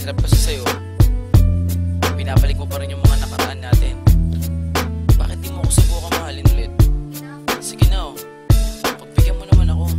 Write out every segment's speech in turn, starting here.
Sarap kasi sa'yo, pinabalik mo pa rin yung mga nakaraan natin. Bakit di mo ako subukan mahalin ulit? Sige na pagbigyan mo naman ako.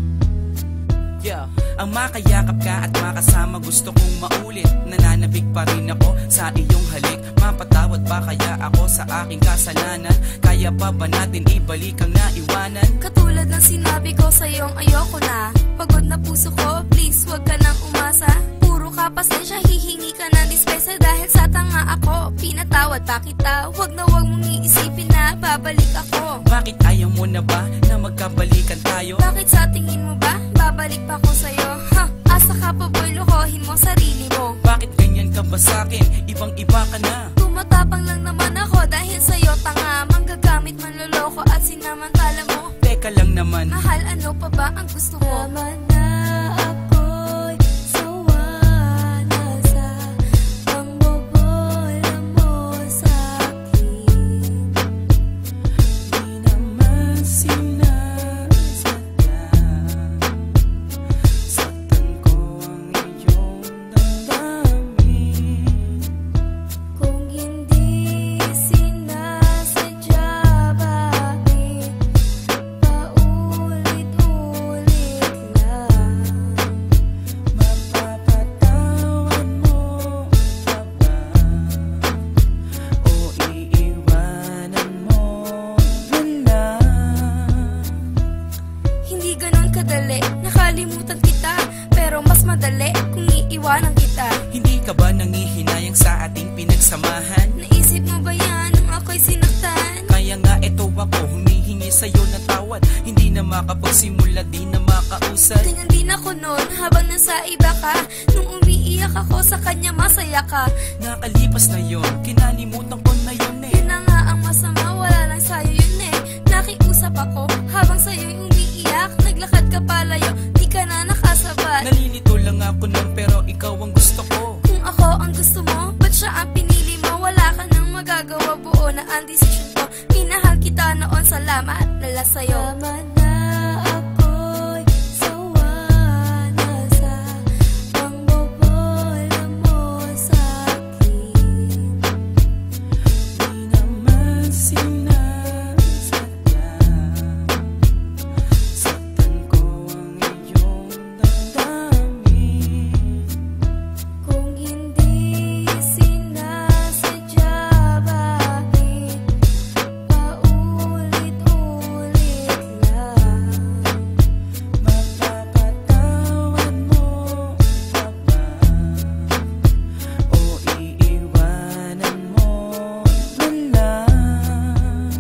Yeah. Ang makayakap ka at makasama gusto kong maulit. Nananabig pa rin ako sa iyong halik. Mapatawad ba kaya ako sa aking kasalanan? Kaya pa ba natin ibalik ang naiwanan? Katulad ng sinabi ko sa'yong ayoko na. Pagod na puso ko, please wag ka nang umasa. Puro ka pasensya, hihingi ka ng dispensa. Dahil sa tanga ako, pinatawad pa kita. Wag na wag mong iisipin na babalik ako. Bakit ayaw mo na ba na magkabalikan tayo? Bakit sa tingin mo ba babalik pa ko sa'yo? Ha? Asa ka pa boy, lokohin mo sarili mo. Bakit ganyan ka ba sa'kin? Ibang iba ka na. Tumatapang lang naman ako dahil sa'yo tanga. Manggagamit, manloloko at sinamantala mo. Teka lang naman, Mahal, ano pa ba ang gusto mo? Tama na ako'y sawa na sa pangbobola mo sa'kin. di naman sinasadya. Saktan ko ang iyong damdamin. Kung hindi sinasadya, bakit paulit-ulit lang? Mapapatawan mo pa ba? O iiwanan mo na lang? Hindi ganun kadali, nakalimutan kita. Pero mas madali kung iiwanan kita. Hindi ka ba nangihinayang sa ating pinagsamahan? Naisip mo ba yan nung ako'y sinaktan? Kaya nga eto ako, humihingi sa'yo ng tawad. Hindi na makapagsimula, di na makausad. Ganyan din ako noon habang nasa iba ka. Nung umiiyak ako sa kanya, masaya ka. Nakalipas na yon, kinalimutan ko na yun eh. Yun na nga ang masama, wala lang sa'yo yun eh. Nakiusap ako habang sa'yo'y umiiyak. Naglakad ka palayo, di ka na nakasabat. Nalilito lang ako nun pero ikaw ang gusto ko. Kung ako ang gusto mo, ba't siya ang pinili mo? Wala ka nang magagawa, buo na ang desisyon ko. Minahal kita noon, salamat nala sa'yo. Tama na ako'y sawa na sa pangbobola mo sa'kin. Di naman sinasadya. Saktan ko ang iyong damdamin. Kung hindi sinasadya, bakit paulit-ulit lang? Mapapatawan mo pa ba? O iiwanan mo na lang?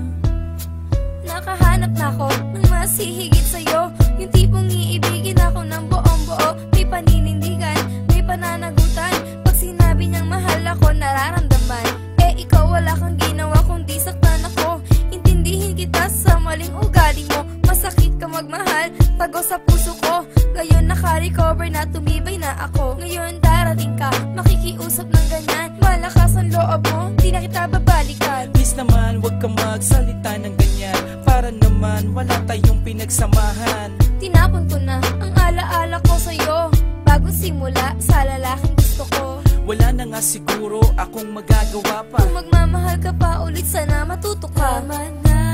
Nakahanap na ako ng mas hihigit sa'yo. Yung tipong iibigin ako ng buong-buo. May paninindigan, may pananagutan. Pag sinabi niyang mahal ako, nararamdaman. Eh ikaw wala kang ginawa kundi saktan ako. Intindihin kita sa maling ugali mo. Masakit ka magmahal, tago sa puso ko. Ngayon naka-recover na, tumibay na ako. Ngayon darating ka, makikiusap ng ganyan. Malakas ang loob mo, di na kita babalikan. Please naman, wag kang magsalita ng ganyan. Para naman, wala tayong pinagsamahan. Tinapon ko na ang alaala ko sa'yo. Bagong simula sa lalaking gusto ko. Wala na nga siguro akong magagawa pa. Kung magmamahal ka pa ulit, sana matuto ka. Tama na